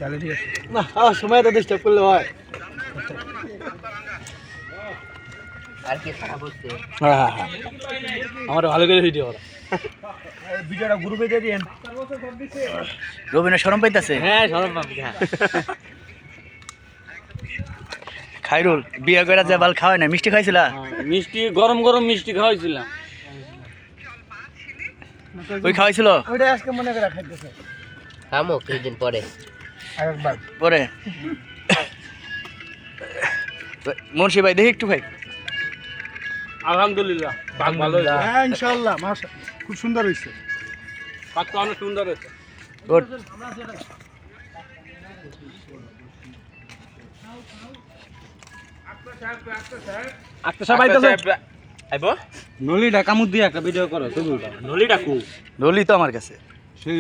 চলে ঠিক আছে না সময় তো ডিস্টার্ব করলে হয় আর কি খারাপ হচ্ছে আমার ভালো করে ভিডিও করা ভিডিওটা গ্রুপে দিয়ে দিন রবিনা শরম পাইতেছে হ্যাঁ শরম পাবি হ্যাঁ খাইরুল বিয়ে করে যে বাল খাওয়াই না মিষ্টি খাইছিলা মিষ্টি গরম গরম মিষ্টি খাওয়াইছিলাম ওই খাওয়াইছিল ওইটা আজকে মনে করে খাইতেছে থামো কিছুদিন পরে আরেকবার পরে মুন্সি ভাই দেখি একটু ভাই আলহামদুলিল্লাহ ভালো হয়েছে হ্যাঁ ইনশাআল্লাহ মাশাআল্লাহ খুব সুন্দর হয়েছে পাকটা অনেক সুন্দর হয়েছে গুড আচ্ছা সবাই তো আইবো নলিটা কামুদ দিয়ে একটা ভিডিও করো তুমি নলিটা কো রলি তো আমার কাছে সেই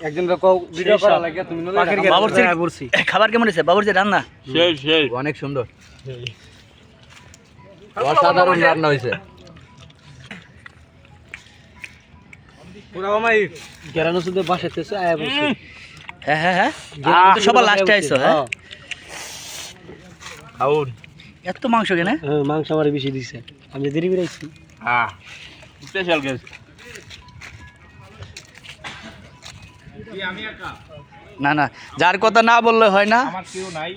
একজন কও ভিডিও করা লাগে তুমি নলিটা বাবুর্চি বলছি খাবার কেমন হয়েছে বাবুর্চি রান্না সেই অনেক সুন্দর অসাধারণ রান্না হয়েছে পুরা মামাই গেরানো শুধু বাসাতেছে আয়া বলছি হ্যাঁ হ্যাঁ হ্যাঁ তো সবার লাস্টে আইছো হ্যাঁ খাউন এত মাংস কেন হ্যাঁ মাংস আমার বেশি দিছে আমি দেরি করে আইছি হ্যাঁ স্পেশাল গেস্ট আমি একা না না যার কথা না বললে হয় না আমার কেউ নাই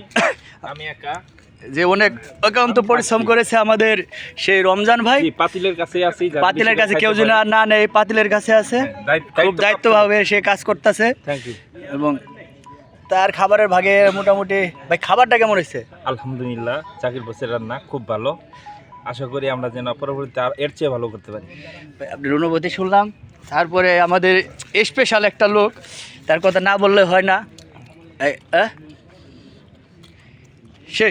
আমি একা যে অনেক অক্লান্ত পরিশ্রম করেছে আমাদের সেই রমজান ভাই পাতিলের কাছে আছি পাতিলের কাছে কেউ যেন আর না নেই পাতিলের কাছে আছে খুব দায়িত্বভাবে সে কাজ করতেছে থ্যাংক ইউ এবং তার খাবারের ভাগে মোটামুটি ভাই খাবারটা কেমন হয়েছে আলহামদুলিল্লাহ জাকির বসের রান্না খুব ভালো আশা করি আমরা যেন পরবর্তীতে আর এর চেয়ে ভালো করতে পারি আপনার অনুভূতি শুনলাম তারপরে আমাদের স্পেশাল একটা লোক তার কথা না বললে হয় না সে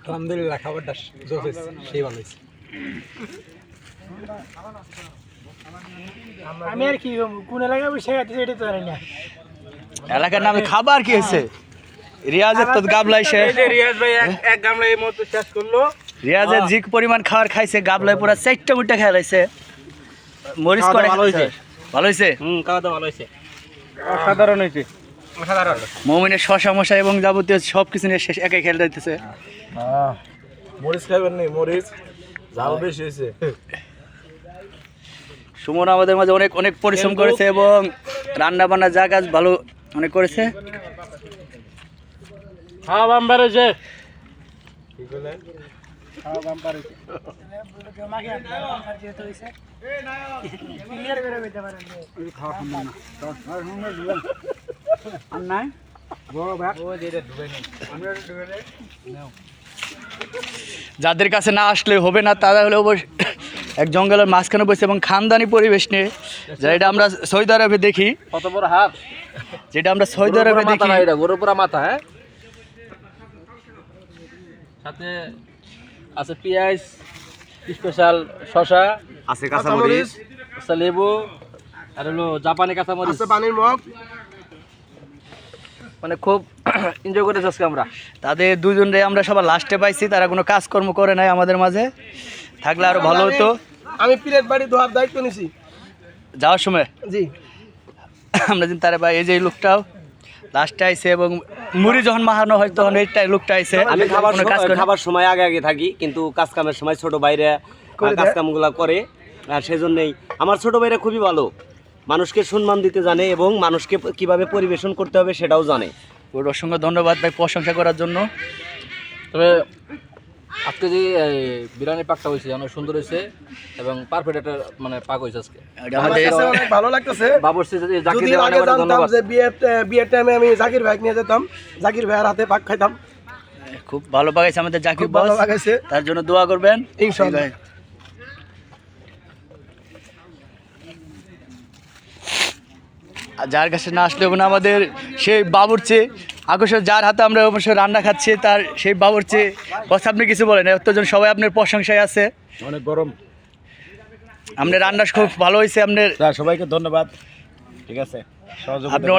আলহামদুলিল্লাহ খাবারটা সেই ভালো হয়েছে আমি আর কি কোন এলাকায় বসে গেছে এটা তো জানি না এলাকার নামে খাবার কি হয়েছে রিয়াজের তো গাবলাই শেষ রিয়াজ ভাই এক গামলা এই মতো শেষ করলো রিয়াজের জিক পরিমাণ খাবার খাইছে গাবলাই পুরো 4টা মুঠা খেয়ে লাইছে মরিচ করে ভালো হয়েছে ভালো হয়েছে খাওয়া দাওয়া ভালো হয়েছে অসাধারণ হয়েছে অসাধারণ মমিনের শশা মশা এবং যাবতীয় সব কিছু নিয়ে শেষ একাই খেলে দিতেছে মরিচ খাবেন নি মরিচ ঝাল বেশি হয়েছে সুমন আমাদের মাঝে অনেক অনেক পরিশ্রম করেছে এবং রান্না বান্না যা কাজ ভালো অনেক করেছে হ্যাঁ বাম্বার হয়েছে যাদের কাছে না আসলে হবে না তারা হলে এক জঙ্গলের মাঝখানে বসে এবং খানদানি পরিবেশ নিয়ে যেটা আমরা সৌদি আরবে দেখি কত বড় হাত যেটা আমরা সৌদি আরবে দেখি গরু পুরা মাথা হ্যাঁ সাথে আছে পেঁয়াজ স্পেশাল শসা আছে কাঁচামরিচ আছে লেবু আর হলো জাপানি কাঁচামরিচ আছে পানির মগ মানে খুব এনজয় করেছি আজকে আমরা তাদের দুজনরে আমরা সবার লাস্টে পাইছি তারা কোনো কাজকর্ম করে নাই আমাদের মাঝে থাকলে আরো ভালো হতো আমি প্লেট বাড়ি ধোয়ার দায়িত্ব নিছি যাওয়ার সময় জি আমরা দিন তারা ভাই এই যে লোকটাও লাস্টে আইছে এবং মুড়ি যখন মাহানো হয় তখন এইটাই লোকটা আইছে আমি কোনো কাজ করে না। খাবার সময় আগে আগে থাকি কিন্তু কাজ কামের সময় ছোট ভাইরা কাজ কামগুলা করে আর সেজন্যই আমার ছোট ভাইরা খুবই ভালো মানুষকে সম্মান দিতে জানে এবং মানুষকে কিভাবে পরিবেশন করতে হবে সেটাও জানে ওর অসংখ্য ধন্যবাদ ভাই প্রশংসা করার জন্য তবে আজকে যে বিরিয়ানি পাকটা হয়েছে অনেক সুন্দর হয়েছে এবং পারফেক্ট একটা মানে পাক হয়েছে আজকে এটা আমাদের অনেক ভালো লাগতেছে বাবরসি জাকির যদি ভাই আগে অনেক অনেক জানতাম ধন্যবাদ যে বিয়ের টাইমে আমি জাকির ভাই নিয়ে যেতাম জাকির ভাইয়ের হাতে পাক খাইতাম খুব ভালো পাকাইছে আমাদের জাকির খুব ভালো বস লাগাইছে তার জন্য দোয়া করবেন ইনশাআল্লাহ। আর যার কাছে না আসলে হবে না আমাদের সেই বাবুর্চি আকর্ষণ যার হাতে আমরা অবশ্যই রান্না খাচ্ছি তার সেই বাবুর্চি বস আপনি কিছু বলেন এতজন সবাই আপনার প্রশংসায় আছে অনেক গরম আপনার রান্না খুব ভালো হয়েছে আপনার সবাইকে ধন্যবাদ ঠিক আছে আপনি